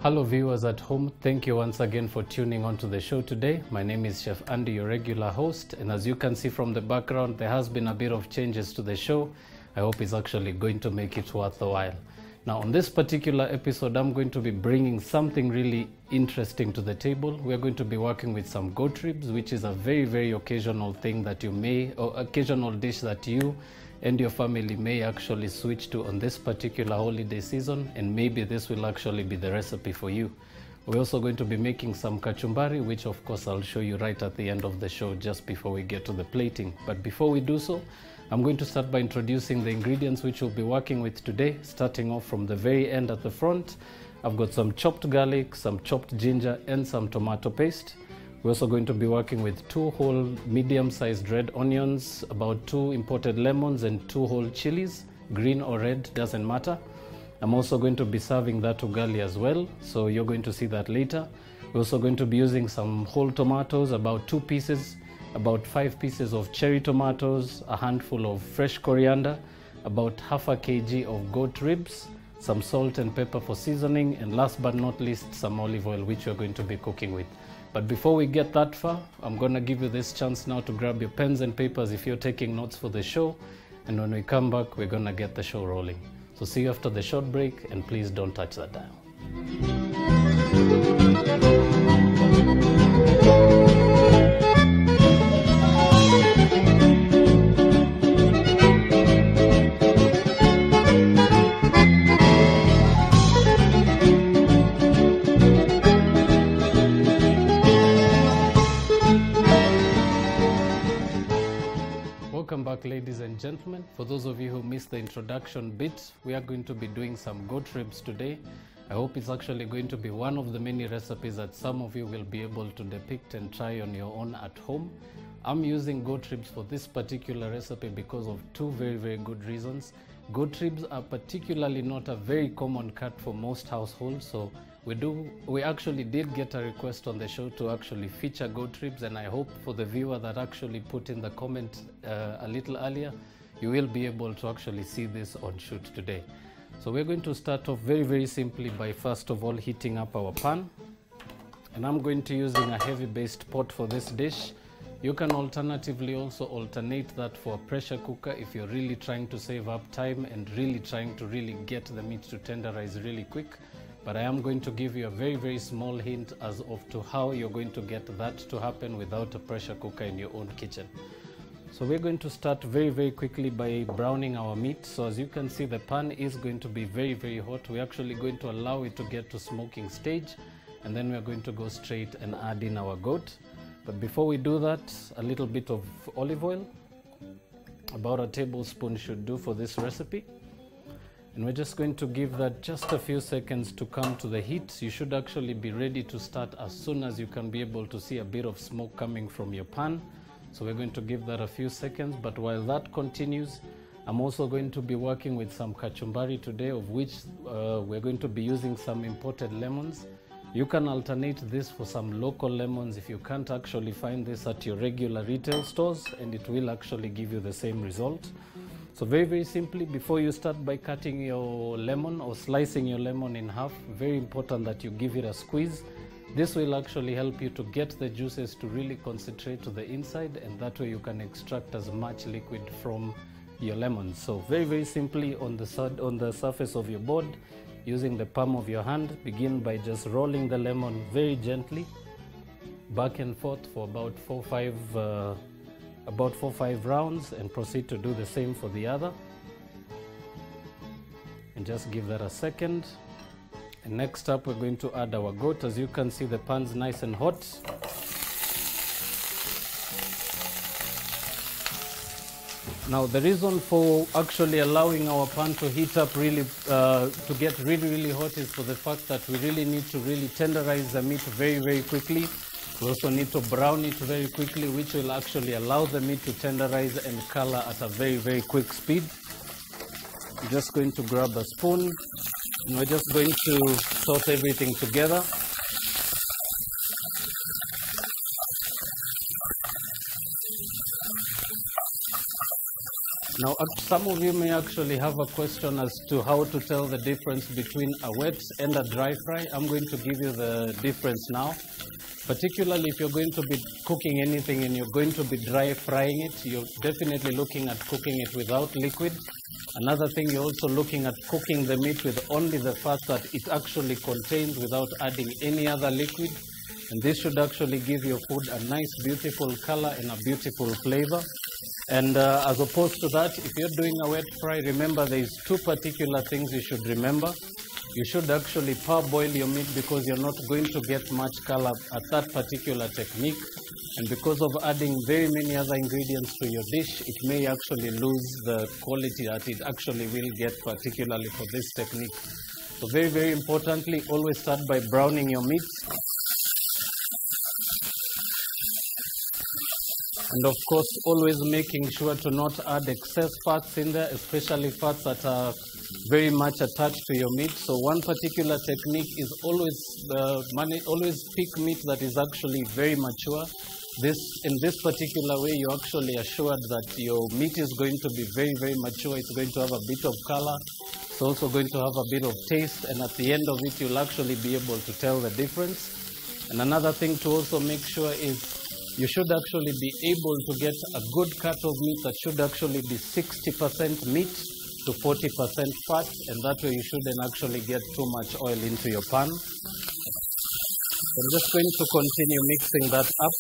Hello viewers at home, thank you once again for tuning on to the show today. My name is Chef Andy, your regular host, and as you can see from the background, there has been a bit of changes to the show. I hope it's actually going to make it worth the while. Now on this particular episode, I'm going to be bringing something really interesting to the table. We're going to be working with some goat ribs, which is a very occasional thing that you may, or occasional dish that you and your family may actually switch to on this particular holiday season, and maybe this will actually be the recipe for you. We're also going to be making some kachumbari, which of course I'll show you right at the end of the show just before we get to the plating. But before we do so, I'm going to start by introducing the ingredients which we'll be working with today, starting off from the very end at the front. I've got some chopped garlic, some chopped ginger, and some tomato paste. We're also going to be working with 2 whole medium-sized red onions, about 2 imported lemons, and 2 whole chilies, green or red, doesn't matter. I'm also going to be serving that ugali as well, so you're going to see that later. We're also going to be using some whole tomatoes, about 2 pieces, about 5 pieces of cherry tomatoes, a handful of fresh coriander, about half a kg of goat ribs, some salt and pepper for seasoning, and last but not least, some olive oil, which we're going to be cooking with. But before we get that far, I'm going to give you this chance now to grab your pens and papers if you're taking notes for the show. And when we come back, we're going to get the show rolling. So see you after the short break, and please don't touch that dial. Welcome back, ladies and gentlemen. For those of you who missed the introduction bit, we are going to be doing some goat ribs today. I hope it's actually going to be one of the many recipes that some of you will be able to depict and try on your own at home. I'm using goat ribs for this particular recipe because of 2 very good reasons. Goat ribs are particularly not a very common cut for most households, so we actually did get a request on the show to actually feature goat ribs, and I hope for the viewer that actually put in the comment a little earlier, you will be able to actually see this on shoot today. So we're going to start off very simply by first of all heating up our pan, and I'm going to using a heavy based pot for this dish. You can alternatively also alternate that for a pressure cooker if you're really trying to save up time and really trying to get the meat to tenderize really quick. But I am going to give you a very small hint as of to how you're going to get that to happen without a pressure cooker in your own kitchen. So we're going to start very quickly by browning our meat. So as you can see, the pan is going to be very hot. We're actually going to allow it to get to smoking stage, and then we're going to go straight and add in our goat. But before we do that, a little bit of olive oil, about a tablespoon should do for this recipe. And we're just going to give that just a few seconds to come to the heat. You should actually be ready to start as soon as you can be able to see a bit of smoke coming from your pan. So we're going to give that a few seconds, but while that continues, I'm also going to be working with some kachumbari today, of which we're going to be using some imported lemons. You can alternate this for some local lemons if you can't actually find this at your regular retail stores, and it will actually give you the same result. So very simply, before you start by cutting your lemon or slicing your lemon in half, very important that you give it a squeeze. This will actually help you to get the juices to really concentrate to the inside, and that way you can extract as much liquid from your lemon. So very simply, on the surface of your board, using the palm of your hand, begin by just rolling the lemon very gently back and forth for about 4-5 rounds, and proceed to do the same for the other, and just give that a second. And next up, we're going to add our goat. As you can see, the pan's nice and hot. Now the reason for actually allowing our pan to heat up really, to get really hot is for the fact that we really need to really tenderize the meat very quickly. We also need to brown it very quickly, which will actually allow the meat to tenderize and color at a very quick speed. I'm just going to grab a spoon and we're just going to toss everything together. Now, some of you may actually have a question as to how to tell the difference between a wet and a dry fry. I'm going to give you the difference now. Particularly if you're going to be cooking anything and you're going to be dry frying it, you're definitely looking at cooking it without liquid. Another thing, you're also looking at cooking the meat with only the fat that it actually contains without adding any other liquid. And this should actually give your food a nice, beautiful color and a beautiful flavor. And as opposed to that, if you're doing a wet fry, remember there's two particular things you should remember. You should actually parboil your meat because you're not going to get much color at that particular technique. And because of adding very many other ingredients to your dish, it may actually lose the quality that it actually will get, particularly for this technique. So very importantly, always start by browning your meat. And of course, always making sure to not add excess fats in there, especially fats that are very much attached to your meat. So one particular technique is always pick meat that is actually very mature. In this particular way, you're actually assured that your meat is going to be very mature. It's going to have a bit of color. It's also going to have a bit of taste. And at the end of it, you'll actually be able to tell the difference. And another thing to also make sure is you should actually be able to get a good cut of meat that should actually be 60% meat to 40% fat, and that way you shouldn't actually get too much oil into your pan. I'm just going to continue mixing that up.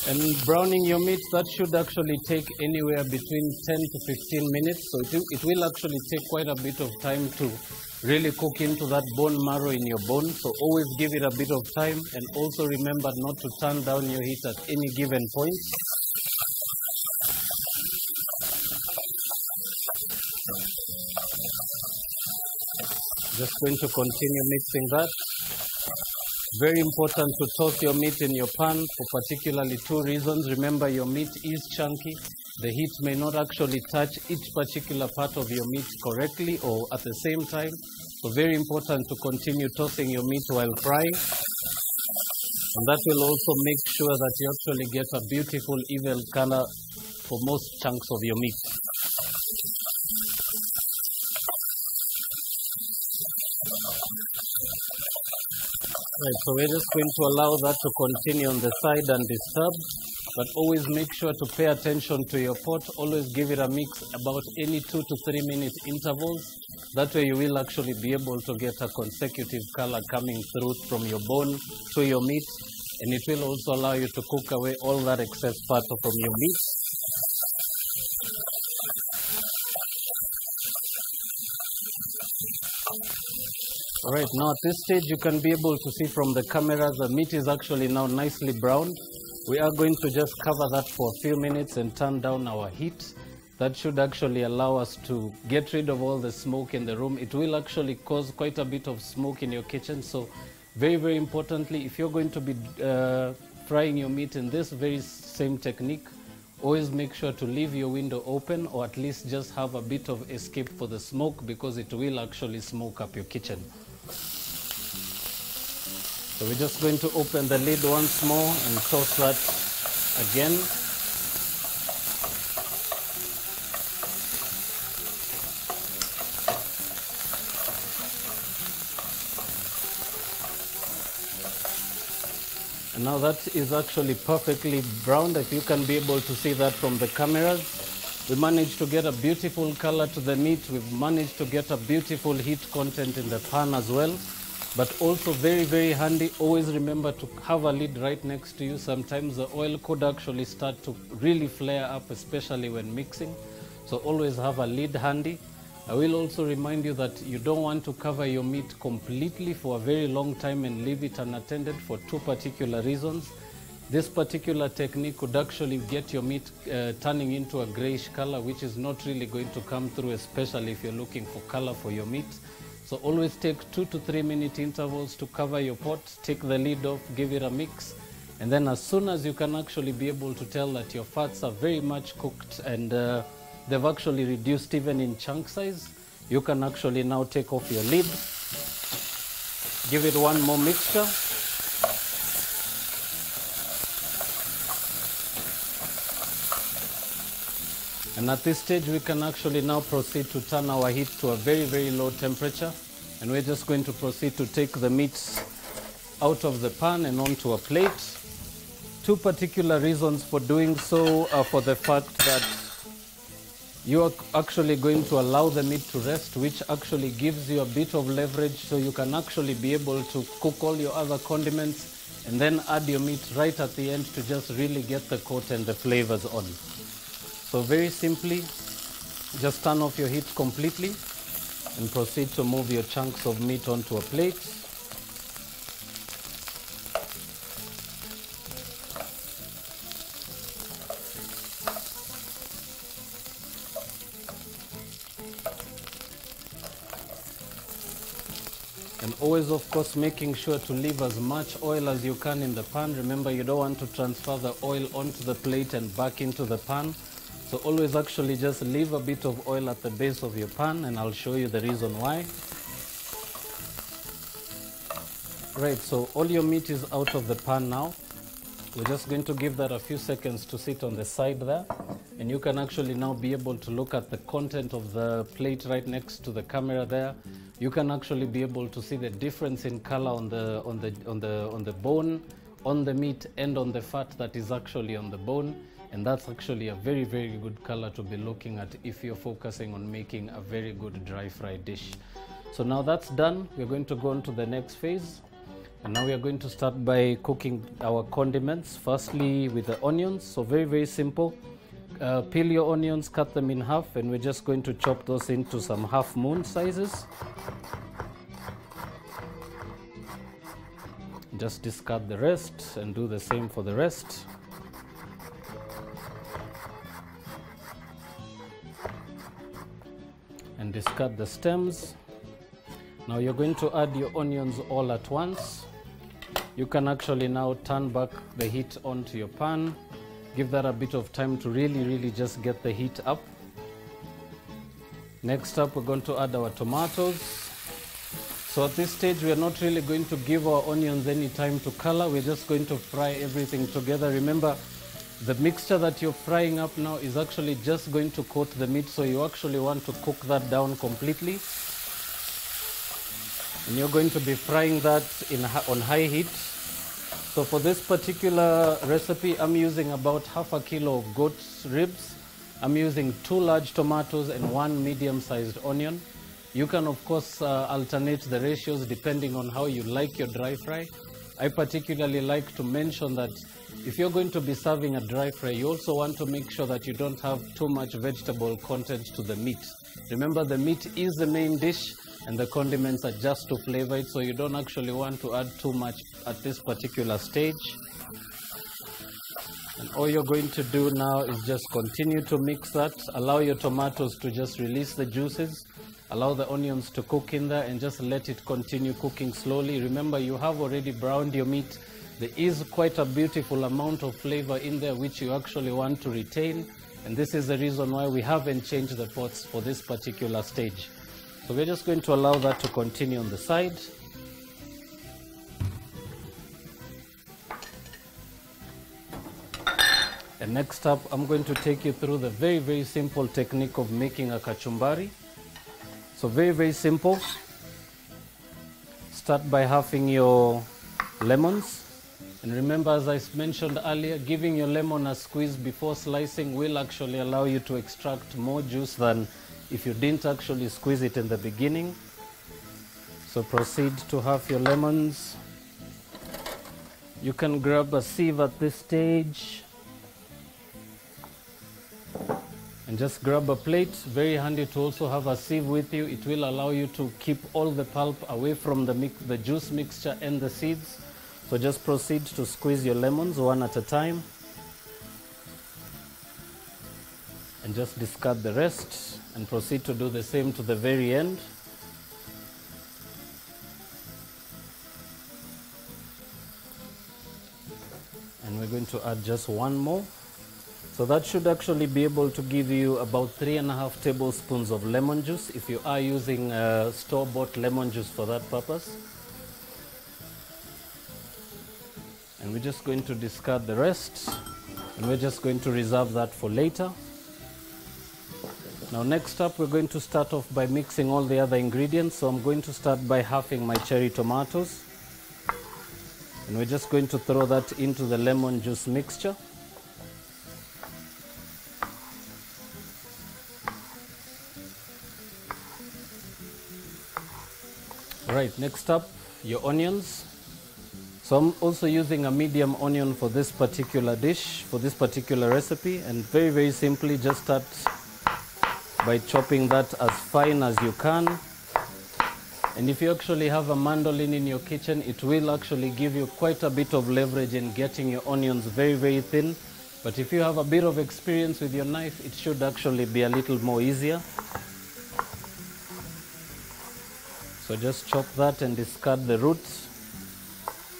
And browning your meat, that should actually take anywhere between 10 to 15 minutes. So it will actually take quite a bit of time to really cook into that bone marrow in your bone. So always give it a bit of time, and also remember not to turn down your heat at any given point. Just going to continue mixing that. Very important to toss your meat in your pan for particularly two reasons. Remember, your meat is chunky. The heat may not actually touch each particular part of your meat correctly or at the same time. So very important to continue tossing your meat while frying. And that will also make sure that you actually get a beautiful even color for most chunks of your meat. Right, so we're just going to allow that to continue on the side undisturbed, but always make sure to pay attention to your pot. Always give it a mix about any 2 to 3 minute intervals. That way you will actually be able to get a consecutive color coming through from your bone to your meat, and it will also allow you to cook away all that excess fat from your meat. All right, now at this stage you can be able to see from the camera the meat is actually now nicely browned. We are going to just cover that for a few minutes and turn down our heat. That should actually allow us to get rid of all the smoke in the room. It will actually cause quite a bit of smoke in your kitchen. So very importantly, if you're going to be frying your meat in this very same technique, always make sure to leave your window open, or at least just have a bit of escape for the smoke, because it will actually smoke up your kitchen. So we're just going to open the lid once more and toss that again. And now that is actually perfectly browned. If you can be able to see that from the cameras, we managed to get a beautiful color to the meat. We've managed to get a beautiful heat content in the pan as well. But also very handy, always remember to have a lid right next to you. Sometimes the oil could actually start to really flare up, especially when mixing. So always have a lid handy. I will also remind you that you don't want to cover your meat completely for a very long time and leave it unattended for two particular reasons. This particular technique could actually get your meat turning into a grayish color, which is not really going to come through, especially if you're looking for color for your meat. So always take 2 to 3 minute intervals to cover your pot, take the lid off, give it a mix, and then as soon as you can actually be able to tell that your fats are very much cooked and they've actually reduced even in chunk size, you can actually now take off your lid, give it one more mixture. And at this stage, we can actually now proceed to turn our heat to a very, very low temperature. And we're just going to proceed to take the meat out of the pan and onto a plate. Two particular reasons for doing so are for the fact that you are actually going to allow the meat to rest, which actually gives you a bit of leverage so you can actually be able to cook all your other condiments and then add your meat right at the end to just really get the coat and the flavors on. So very simply, just turn off your heat completely and proceed to move your chunks of meat onto a plate. And always, of course, making sure to leave as much oil as you can in the pan. Remember, you don't want to transfer the oil onto the plate and back into the pan. So always actually just leave a bit of oil at the base of your pan, and I'll show you the reason why. Right, so all your meat is out of the pan now. We're just going to give that a few seconds to sit on the side there, and you can actually now be able to look at the content of the plate right next to the camera there. You can actually be able to see the difference in color on the bone, on the meat, and on the fat that is actually on the bone. And that's actually a very, very good color to be looking at if you're focusing on making a very good dry fry dish. So now that's done, we're going to go on to the next phase. And now we are going to start by cooking our condiments. Firstly, with the onions. So very, very simple. Peel your onions, cut them in half, and we're just going to chop those into some half moon sizes. Just discard the rest and do the same for the rest. And discard the stems. Now you're going to add your onions all at once. You can actually now turn back the heat onto your pan. Give that a bit of time to really just get the heat up. Next up, we're going to add our tomatoes. So at this stage, we are not really going to give our onions any time to color. We're just going to fry everything together. Remember, the mixture that you're frying up now is actually just going to coat the meat, so you actually want to cook that down completely. And you're going to be frying that on high heat. So for this particular recipe, I'm using about half a kilo of goat ribs. I'm using 2 large tomatoes and 1 medium-sized onion. You can, of course, alternate the ratios depending on how you like your dry fry. I particularly like to mention that if you're going to be serving a dry fry, you also want to make sure that you don't have too much vegetable content to the meat. Remember, the meat is the main dish and the condiments are just to flavor it, so you don't actually want to add too much at this particular stage. And all you're going to do now is just continue to mix that. Allow your tomatoes to just release the juices. Allow the onions to cook in there and just let it continue cooking slowly. Remember, you have already browned your meat. There is quite a beautiful amount of flavor in there which you actually want to retain. And this is the reason why we haven't changed the pots for this particular stage. So we're just going to allow that to continue on the side. And next up, I'm going to take you through the very, very simple technique of making a kachumbari. So very, very simple. Start by halving your lemons. And remember, as I mentioned earlier, giving your lemon a squeeze before slicing will actually allow you to extract more juice than if you didn't actually squeeze it in the beginning. So proceed to halve your lemons. You can grab a sieve at this stage And just grab a plate. Very handy to also have a sieve with you. It will allow you to keep all the pulp away from the juice mixture and the seeds. So just proceed to squeeze your lemons one at a time. And just discard the rest and proceed to do the same to the very end. And we're going to add just one more. So that should actually be able to give you about 3.5 tablespoons of lemon juice if you are using store-bought lemon juice for that purpose. And we're just going to discard the rest, and we're just going to reserve that for later. Now next up, we're going to start off by mixing all the other ingredients. So I'm going to start by halving my cherry tomatoes. And we're just going to throw that into the lemon juice mixture. Right, next up, your onions. So I'm also using a medium onion for this particular dish, for this particular recipe, and very, very simply just start by chopping that as fine as you can. And if you actually have a mandolin in your kitchen, it will actually give you quite a bit of leverage in getting your onions very, very thin. But if you have a bit of experience with your knife, it should actually be a little more easier. So just chop that and discard the roots,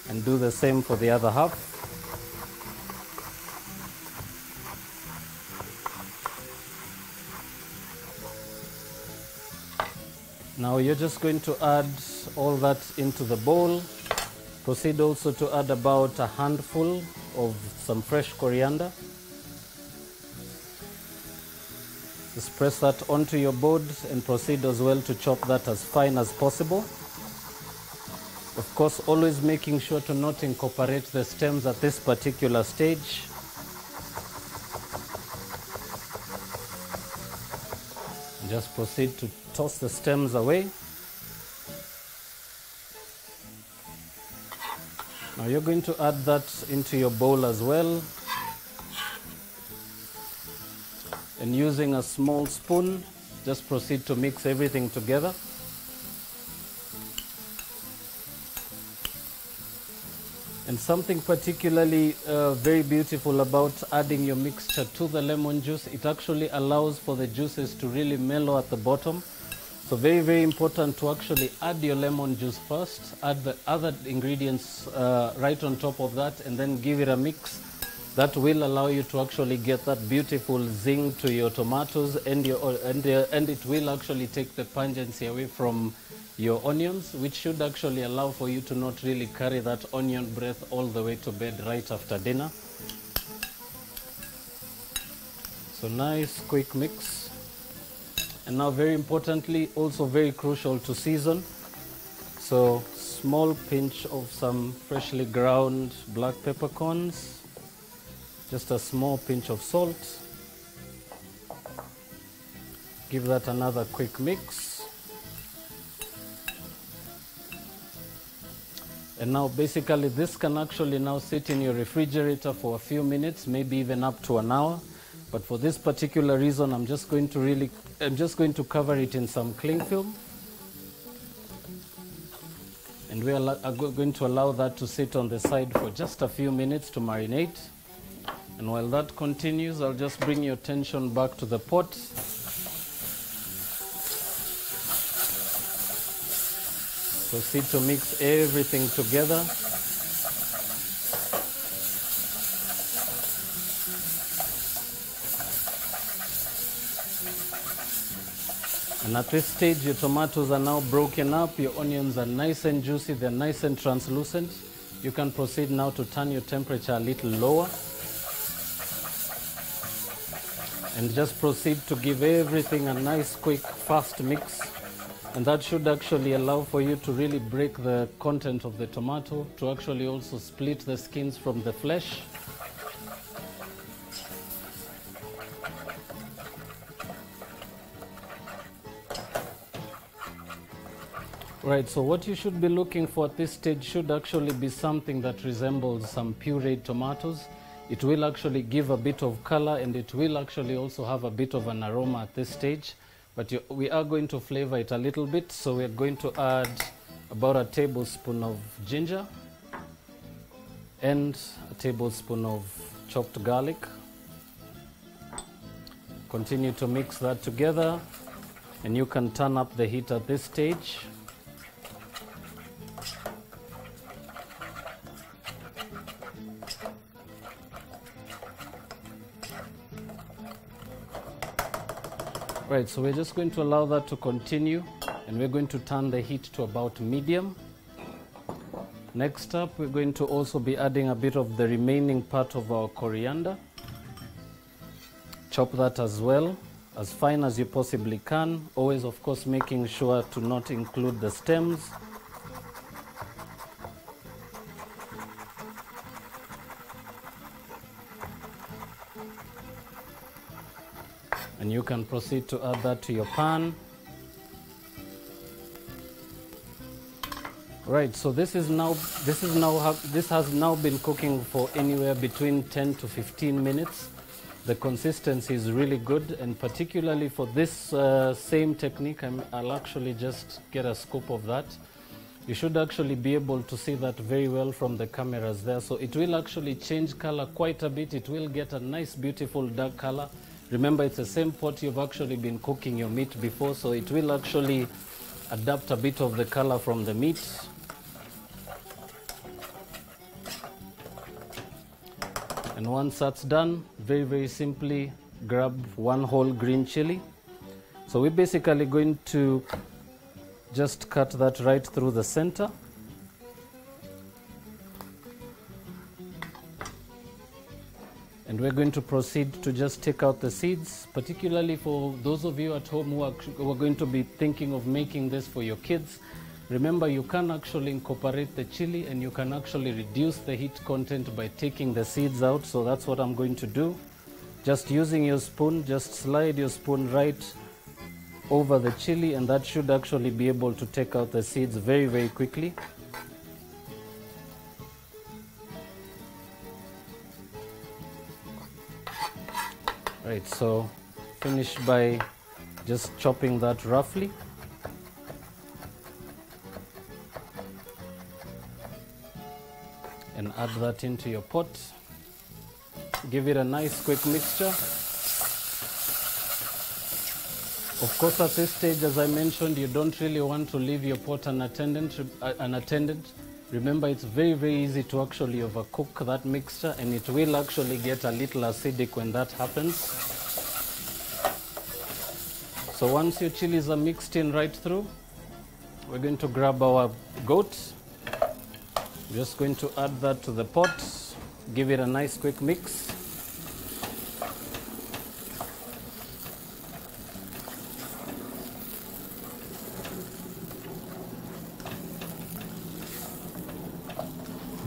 and do the same for the other half. Now you're just going to add all that into the bowl. Proceed also to add about a handful of some fresh coriander. Just press that onto your board and proceed as well to chop that as fine as possible. Of course, always making sure to not incorporate the stems at this particular stage. Just proceed to toss the stems away. Now you're going to add that into your bowl as well. And using a small spoon, just proceed to mix everything together. And something particularly very beautiful about adding your mixture to the lemon juice, it actually allows for the juices to really mellow at the bottom. So very, very important to actually add your lemon juice first, add the other ingredients right on top of that, and then give it a mix. That will allow you to actually get that beautiful zing to your tomatoes, and it will actually take the pungency away from your onions, which should actually allow for you to not really carry that onion breath all the way to bed right after dinner. So nice quick mix. And now very importantly, also very crucial to season. So small pinch of some freshly ground black peppercorns. Just a small pinch of salt. Give that another quick mix. And now basically this can actually now sit in your refrigerator for a few minutes, maybe even up to an hour. But for this particular reason, I'm just going to cover it in some cling film. And we are going to allow that to sit on the side for just a few minutes to marinate. And while that continues, I'll just bring your attention back to the pot. Proceed to mix everything together. And at this stage, your tomatoes are now broken up, your onions are nice and juicy, they're nice and translucent. You can proceed now to turn your temperature a little lower. And just proceed to give everything a nice, quick, fast mix. And that should actually allow for you to really break the content of the tomato, to actually also split the skins from the flesh. Right, so what you should be looking for at this stage should actually be something that resembles some pureed tomatoes. It will actually give a bit of color, and it will actually also have a bit of an aroma at this stage. But we are going to flavor it a little bit, so we're going to add about a tablespoon of ginger and a tablespoon of chopped garlic. Continue to mix that together, and you can turn up the heat at this stage. Right, so we're just going to allow that to continue, and we're going to turn the heat to about medium. Next up, we're going to also be adding a bit of the remaining part of our coriander. Chop that as well, as fine as you possibly can. Always, of course, making sure to not include the stems. And you can proceed to add that to your pan. Right, so this has now been cooking for anywhere between 10 to 15 minutes. The consistency is really good, and particularly for this same technique, I'll actually just get a scoop of that. You should actually be able to see that very well from the cameras there. So it will actually change color quite a bit. It will get a nice, beautiful dark color. Remember, it's the same pot you've actually been cooking your meat before, so it will actually adapt a bit of the color from the meat. And once that's done, very, very simply grab one whole green chili. So we're basically going to just cut that right through the center. And we're going to proceed to just take out the seeds, particularly for those of you at home who are going to be thinking of making this for your kids. Remember, you can actually incorporate the chili, and you can actually reduce the heat content by taking the seeds out. So that's what I'm going to do. Just using your spoon, just slide your spoon right over the chili, and that should actually be able to take out the seeds very, very quickly. Right, so finish by just chopping that roughly. And add that into your pot. Give it a nice quick mixture. Of course, at this stage, as I mentioned, you don't really want to leave your pot unattended. Remember, it's very, very easy to actually overcook that mixture, and it will actually get a little acidic when that happens. So once your chilies are mixed in right through, we're going to grab our goat. Just going to add that to the pot, give it a nice quick mix.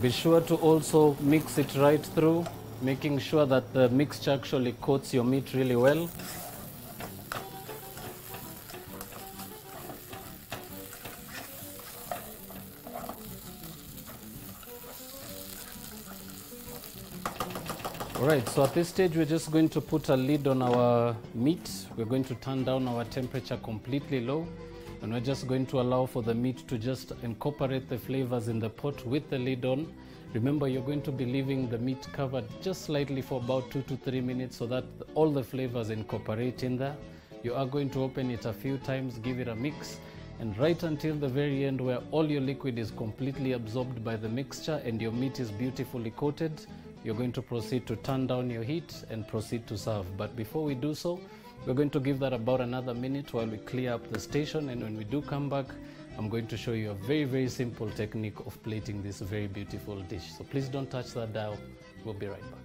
Be sure to also mix it right through, making sure that the mixture actually coats your meat really well. Alright, so at this stage we're just going to put a lid on our meat. We're going to turn down our temperature completely low, and we're just going to allow for the meat to just incorporate the flavors in the pot with the lid on. Remember, you're going to be leaving the meat covered just slightly for about 2 to 3 minutes so that all the flavors incorporate in there. You are going to open it a few times, give it a mix, and right until the very end, where all your liquid is completely absorbed by the mixture and your meat is beautifully coated, you're going to proceed to turn down your heat and proceed to serve. But before we do so, we're going to give that about another minute while we clear up the station, and when we do come back, I'm going to show you a very, very simple technique of plating this very beautiful dish. So please don't touch that dial. We'll be right back.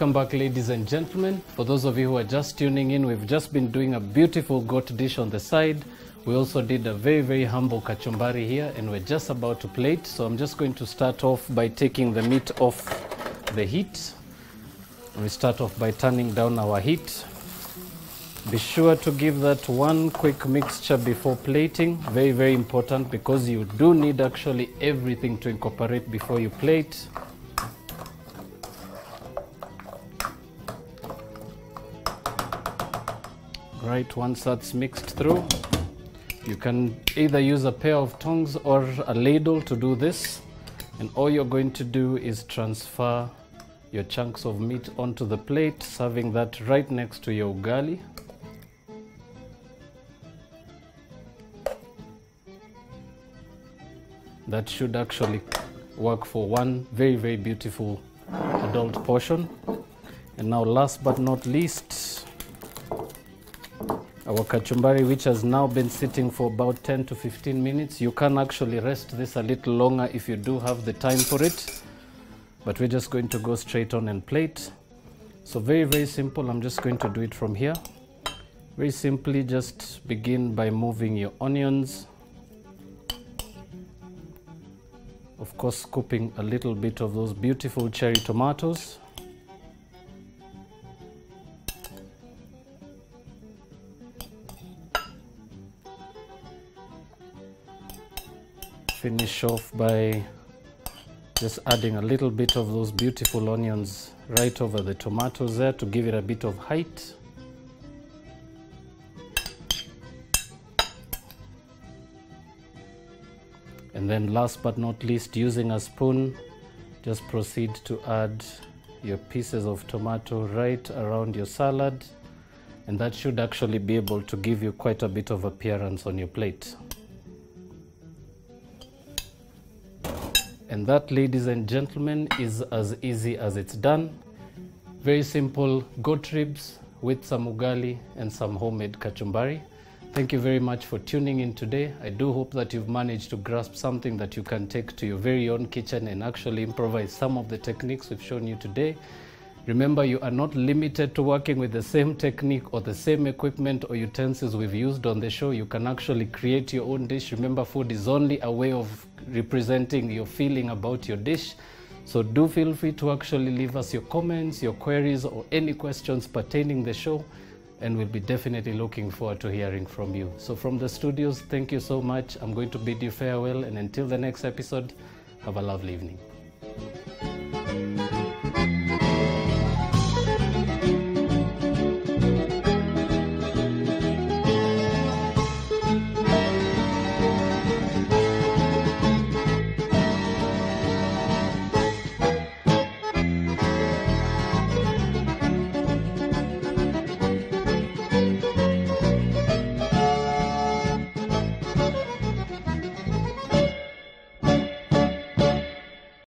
Welcome back, ladies and gentlemen. For those of you who are just tuning in, we've just been doing a beautiful goat dish on the side. We also did a very, very humble kachumbari here, and we're just about to plate. So I'm just going to start off by taking the meat off the heat. We start off by turning down our heat. Be sure to give that one quick mixture before plating. Very, very important, because you do need actually everything to incorporate before you plate. Right, once that's mixed through, you can either use a pair of tongs or a ladle to do this. And all you're going to do is transfer your chunks of meat onto the plate, serving that right next to your ugali. That should actually work for one very, very beautiful adult portion. And now, last but not least, our kachumbari, which has now been sitting for about 10 to 15 minutes. You can actually rest this a little longer if you do have the time for it. But we're just going to go straight on and plate. So very, very simple. I'm just going to do it from here. Very simply, just begin by moving your onions. Of course, scooping a little bit of those beautiful cherry tomatoes. Finish off by just adding a little bit of those beautiful onions right over the tomatoes there to give it a bit of height. And then last but not least, using a spoon, just proceed to add your pieces of tomato right around your salad. And that should actually be able to give you quite a bit of appearance on your plate. And that, ladies and gentlemen, is as easy as it's done. Very simple goat ribs with some ugali and some homemade kachumbari. Thank you very much for tuning in today. I do hope that you've managed to grasp something that you can take to your very own kitchen and actually improvise some of the techniques we've shown you today. Remember, you are not limited to working with the same technique or the same equipment or utensils we've used on the show. You can actually create your own dish. Remember, food is only a way of representing your feeling about your dish. So do feel free to actually leave us your comments, your queries, or any questions pertaining the show, and we'll be definitely looking forward to hearing from you. So from the studios, thank you so much. I'm going to bid you farewell, and until the next episode, have a lovely evening.